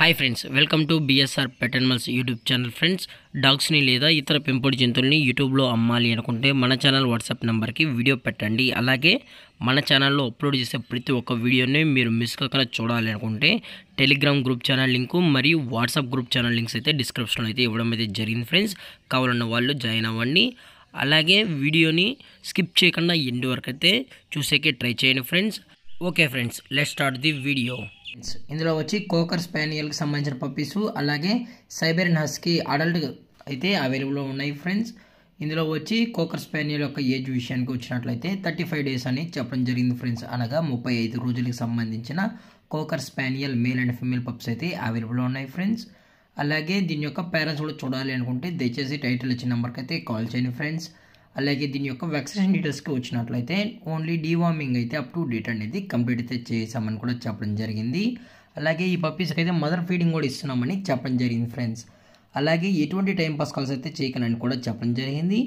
Hi friends, welcome to BSR pet animals YouTube channel. Friends, డాగ్స్ని లేదా ఇతర పెంపుడు జంతువుల్ని యూట్యూబ్లో అమ్మాలి అనుకుంటే మన ఛానల్ వాట్సాప్ నెంబర్కి వీడియో పెట్టండి. అలాగే మన ఛానల్లో అప్లోడ్ చేసే ప్రతి ఒక్క వీడియోని మీరు మిస్ కాకుండా చూడాలి అనుకుంటే టెలిగ్రామ్ గ్రూప్ ఛానల్ లింకు మరియు వాట్సాప్ గ్రూప్ ఛానల్ లింక్స్ అయితే డిస్క్రిప్షన్లో అయితే ఇవ్వడం అయితే జరిగింది. ఫ్రెండ్స్, కావాలన్న వాళ్ళు జాయిన్ అవ్వండి. అలాగే వీడియోని స్కిప్ చేయకుండా ఎండ్ వరకు అయితే చూసేకే ట్రై చేయండి friends. Okay friends, let's start the video. ఇందులో వచ్చి కోకర్ స్పానియల్కి సంబంధించిన పప్పీస్, అలాగే సైబెరియన్ హస్కీ అడల్ట్ అయితే అవైలబుల్లో ఉన్నాయి ఫ్రెండ్స్. ఇందులో వచ్చి కోకర్ స్పానియల్ యొక్క ఏజ్ విషయానికి వచ్చినట్లయితే 35 డేస్ అని చెప్పడం జరిగింది ఫ్రెండ్స్. అనగా 35 రోజులకు సంబంధించిన cocker spaniel male and female pups అయితే అవైలబుల్లో ఉన్నాయి ఫ్రెండ్స్. అలాగే దీని యొక్క పేరెంట్స్ కూడా చూడాలి అనుకుంటే దయచేసి టైటిల్ ఇచ్చిన నెంబర్కి అయితే కాల్ చేయండి ఫ్రెండ్స్. అలాగే దీని యొక్క వ్యాక్సినేషన్ డీటెయిల్స్కి వచ్చినట్లయితే ఓన్లీ డీవార్మింగ్ అయితే అప్ టు డేట్ అనేది కంప్లీట్ అయితే చేసామని కూడా చెప్పడం జరిగింది. అలాగే ఈ పప్పీస్కి అయితే మదర్ ఫీడింగ్ కూడా ఇస్తున్నామని చెప్పడం జరిగింది ఫ్రెండ్స్. అలాగే ఎటువంటి టైం పాస్ కాల్స్ అయితే చేయకనని కూడా చెప్పడం జరిగింది.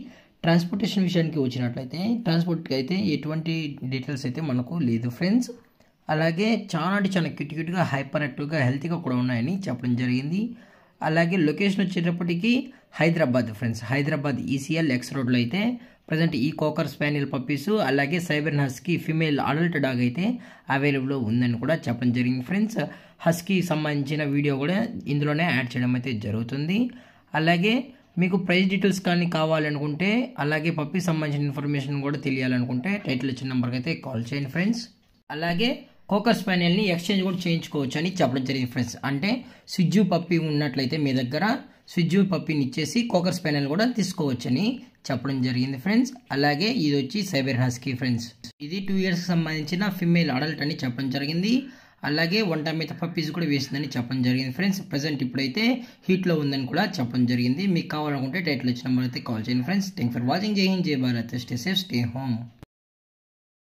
ట్రాన్స్పోర్టేషన్ విషయానికి వచ్చినట్లయితే ట్రాన్స్పోర్ట్కి అయితే ఎటువంటి డీటెయిల్స్ అయితే మనకు లేదు ఫ్రెండ్స్. అలాగే చాలా క్యూట్గా హైపర్ యాక్టివ్గా హెల్తీగా కూడా ఉన్నాయని చెప్పడం జరిగింది. అలాగే లొకేషన్ వచ్చేటప్పటికి హైదరాబాద్ ఫ్రెండ్స్. హైదరాబాద్ ఈసీఎల్ ఎక్స్ రోడ్లో అయితే ప్రజెంట్ ఈ కోకర్ స్పానియల్ పప్పీస్ అలాగే Siberian husky female adult dog అయితే అవైలబుల్లో ఉందని కూడా చెప్పడం జరిగింది ఫ్రెండ్స్. హస్కీ సంబంధించిన వీడియో కూడా ఇందులోనే యాడ్ చేయడం అయితే జరుగుతుంది. అలాగే మీకు ప్రైస్ డీటెయిల్స్ కానీ కావాలనుకుంటే, అలాగే పప్పీ సంబంధించిన ఇన్ఫర్మేషన్ కూడా తెలియాలనుకుంటే టైటిల్ ఇచ్చిన నెంబర్కి అయితే కాల్ చేయండి ఫ్రెండ్స్. అలాగే కోకర్ స్పానియల్ని ఎక్స్చేంజ్ కూడా చేయించుకోవచ్చు అని చెప్పడం జరిగింది ఫ్రెండ్స్. అంటే స్విజ్జు పప్పీ ఉన్నట్లయితే మీ దగ్గర స్విజ్జు పప్పీని ఇచ్చేసి కోకర్ స్పానియల్ కూడా తీసుకోవచ్చని చెప్పడం జరిగింది ఫ్రెండ్స్. అలాగే ఇది వచ్చి సైబెరియన్ హస్కీ ఫ్రెండ్స్. ఇది 2 ఇయర్స్కి సంబంధించిన ఫిమేల్ అడల్ట్ అని చెప్పడం జరిగింది. అలాగే వంట మీద పప్పీస్ కూడా వేసిందని చెప్పడం జరిగింది ఫ్రెండ్స్. ప్రజెంట్ ఇప్పుడైతే హీట్లో ఉందని కూడా చెప్పడం జరిగింది. మీకు కావాలనుకుంటే టైటిల్ ఇచ్చిన నెంబర్ అయితే కాల్ చేయండి ఫ్రెండ్స్. Thank for watching. జై హింద్, జై Bharat, stay safe, stay home.